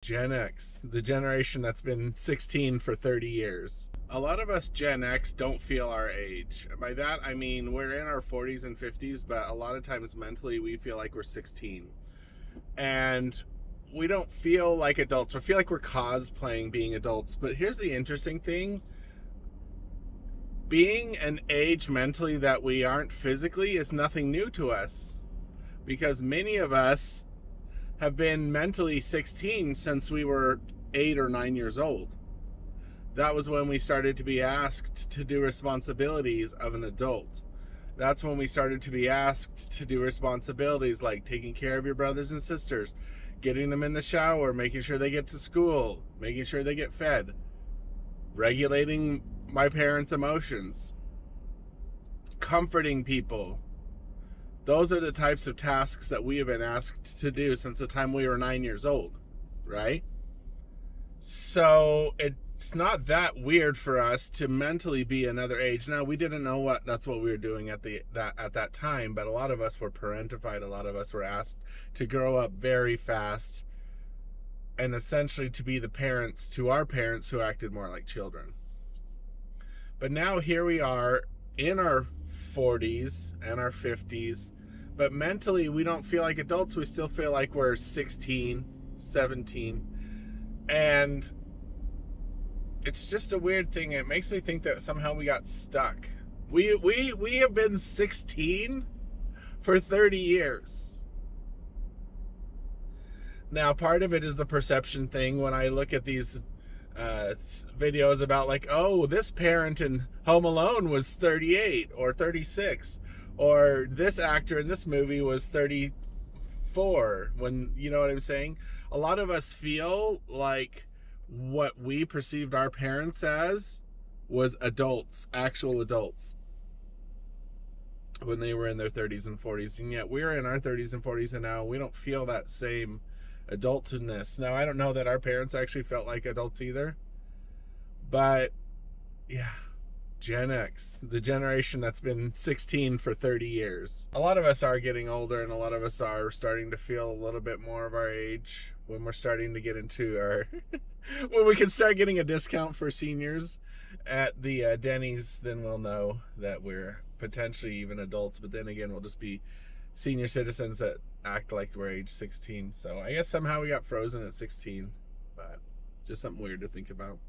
Gen X, the generation that's been 16 for 30 years. A lot of us Gen X don't feel our age. And by that, I mean we're in our 40s and 50s, but a lot of times mentally we feel like we're 16. And we don't feel like adults. We feel like we're cosplaying being adults. But here's the interesting thing. Being an age mentally that we aren't physically is nothing new to us. Because many of us have been mentally 16 since we were 8 or 9 years old. That was when we started to be asked to do responsibilities of an adult. That's when we started to be asked to do responsibilities like taking care of your brothers and sisters, getting them in the shower, making sure they get to school, making sure they get fed, regulating my parents' emotions, comforting people. Those are the types of tasks that we have been asked to do since the time we were 9 years old, right? So it's not that weird for us to mentally be another age. Now, we didn't know that's what we were doing at that time, but a lot of us were parentified. A lot of us were asked to grow up very fast and essentially to be the parents to our parents who acted more like children. But now here we are in our 40s and our 50s, but mentally we don't feel like adults. We still feel like we're 16, 17. And it's just a weird thing. It makes me think that somehow we got stuck. We have been 16 for 30 years. Now, part of it is the perception thing. When I look at these videos about like, oh, this parent in Home Alone was 38 or 36, or this actor in this movie was 34, when, you know what I'm saying? A lot of us feel like what we perceived our parents as was adults, actual adults, when they were in their 30s and 40s, and yet we're in our 30s and 40s, and now we don't feel that same adultness. Now, I don't know that our parents actually felt like adults either, but yeah, Gen X, the generation that's been 16 for 30 years. A lot of us are getting older, and a lot of us are starting to feel a little bit more of our age when we're starting to get into our when we can start getting a discount for seniors at the Denny's. Then we'll know that we're potentially even adults, but then again, we'll just be senior citizens that act like we're age 16. So I guess somehow we got frozen at 16, but just something weird to think about.